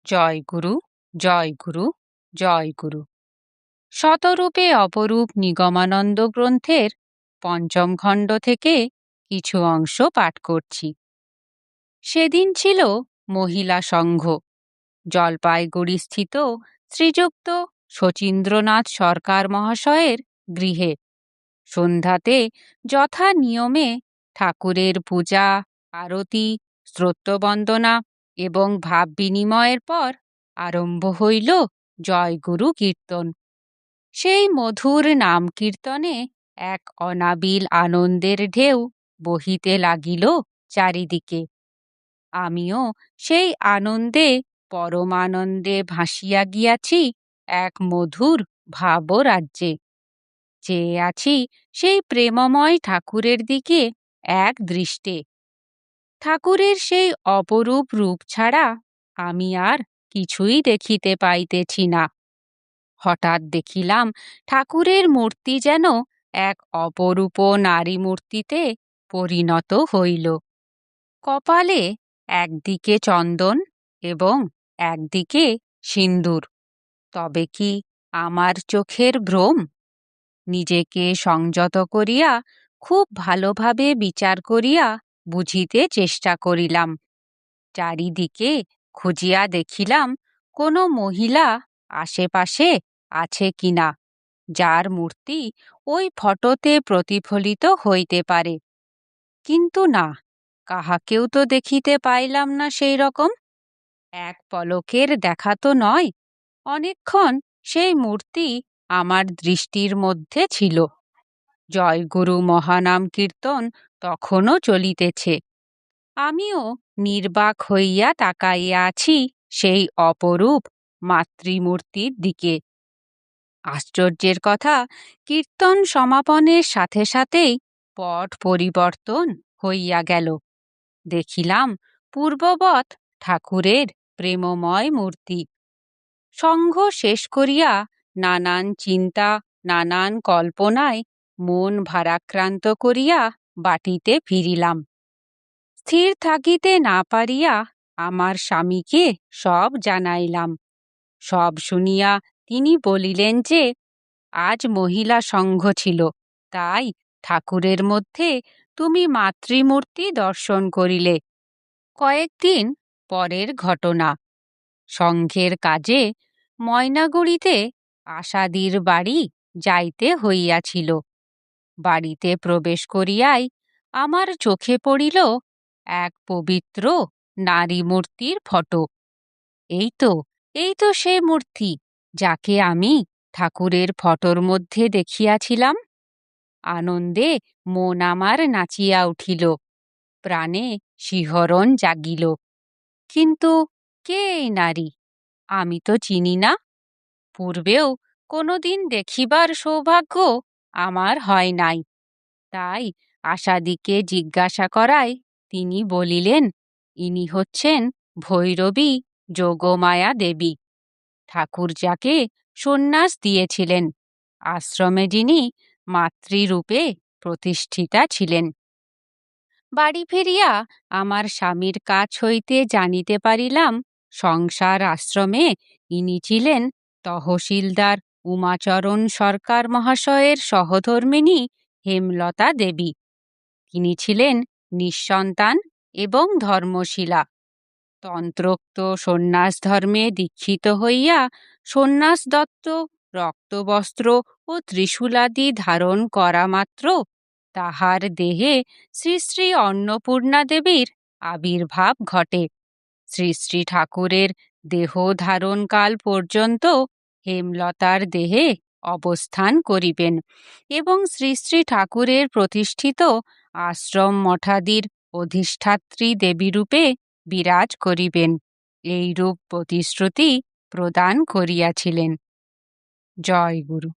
জয় গুরু, জয় গুরু, জয় গুরু। শতরূপে অপরূপ নিগমানন্দ গ্রন্থের পঞ্চম খণ্ড থেকে কিছু অংশ পাঠ করছি। সেদিন ছিল মহিলা সংঘ, জলপাইগুড়িস্থিত শ্রীযুক্ত শচীন্দ্রনাথ সরকার মহাশয়ের গৃহে। সন্ধ্যাতে যথা নিয়মে ঠাকুরের পূজা, আরতি, স্তোত্রবন্দনা এবং ভাব বিনিময়ের পর আরম্ভ হইল জয়গুরু কীর্তন। সেই মধুর নাম কীর্তনে এক অনাবিল আনন্দের ঢেউ বহিতে লাগিল চারিদিকে। আমিও সেই আনন্দে পরমানন্দে ভাসিয়া গিয়াছি এক মধুর ভাবরাজ্যে। চেয়ে আছি সেই প্রেমময় ঠাকুরের দিকে এক দৃষ্টে। ঠাকুরের সেই অপরূপ রূপ ছাড়া আমি আর কিছুই দেখিতে পাইতেছি না। হঠাৎ দেখিলাম ঠাকুরের মূর্তি যেন এক অপরূপ নারী মূর্তিতে পরিণত হইল। কপালে একদিকে চন্দন এবং একদিকে সিন্দুর। তবে কি আমার চোখের ভ্রম? নিজেকে সংযত করিয়া খুব ভালোভাবে বিচার করিয়া বুঝিতে চেষ্টা করিলাম। চারিদিকে খুঁজিয়া দেখিলাম কোনো মহিলা আশেপাশে আছে কিনা, যার মূর্তি ওই ফটোতে প্রতিফলিত হইতে পারে। কিন্তু না, কাহাকেও তো দেখিতে পাইলাম না সেই রকম। এক পলকের দেখা তো নয়, অনেকক্ষণ সেই মূর্তি আমার দৃষ্টির মধ্যে ছিল। জয়গুরু মহানাম কীর্তন তখনও চলিতেছে। আমিও নির্বাক হইয়া তাকাইয়া আছি সেই অপরূপ মাতৃমূর্তির দিকে। আশ্চর্যের কথা, কীর্তন সমাপনের সাথে সাথেই পট পরিবর্তন হইয়া গেল। দেখিলাম পূর্ববৎ ঠাকুরের প্রেমময় মূর্তি। সঙ্ঘ শেষ করিয়া নানান চিন্তা, নানান কল্পনায় মন ভারাক্রান্ত করিয়া বাটিতে ফিরিলাম। স্থির থাকিতে না পারিয়া আমার স্বামীকে সব জানাইলাম। সব শুনিয়া তিনি বলিলেন যে আজ মহিলা সংঘ ছিল, তাই ঠাকুরের মধ্যে তুমি মাতৃমূর্তি দর্শন করিলে। কয়েকদিন পরের ঘটনা। সংঘের কাজে ময়নাগুড়িতে আশাদির বাড়ি যাইতে হইয়াছিল। বাড়িতে প্রবেশ করিয়াই আমার চোখে পড়িল এক পবিত্র নারী মূর্তির ফটো। এই তো সে মূর্তি যাকে আমি ঠাকুরের ফটোর মধ্যে দেখিয়াছিলাম। আনন্দে মন আমার নাচিয়া উঠিল, প্রাণে শিহরণ জাগিল। কিন্তু কে এই নারী? আমি তো চিনি না। পূর্বেও কোনোদিন দেখিবার সৌভাগ্য আমার হয় নাই। তাই আশাদিকে জিজ্ঞাসা করায় তিনি বলিলেন, ইনি হচ্ছেন ভৈরবী যোগমায়া দেবী, ঠাকুর যাকে সন্ন্যাস দিয়েছিলেন, আশ্রমে যিনি মাতৃরূপে প্রতিষ্ঠিতা ছিলেন। বাড়ি ফিরিয়া আমার স্বামীর কাছ হইতে জানিতে পারিলাম সংসার আশ্রমে ইনি ছিলেন তহসিলদার উমাচরণ সরকার মহাশয়ের সহধর্মিণী হেমলতা দেবী। তিনি ছিলেন নিঃসন্তান এবং ধর্মশীলা। তন্ত্রোক্ত সন্ন্যাস ধর্মে দীক্ষিত হইয়া সন্ন্যাস দত্ত রক্তবস্ত্র ও ত্রিশূলাদি ধারণ করা মাত্র তাহার দেহে শ্রী শ্রী অন্নপূর্ণা দেবীর আবির্ভাব ঘটে। শ্রী শ্রী ঠাকুরের দেহ ধারণকাল পর্যন্ত হেমলতার দেহে অবস্থান করিবেন এবং শ্রী শ্রী ঠাকুরের প্রতিষ্ঠিত আশ্রম মঠাদির অধিষ্ঠাত্রী দেবীরূপে বিরাজ করিবেন, এইরূপ প্রতিশ্রুতি প্রদান করিয়াছিলেন। জয় গুরু।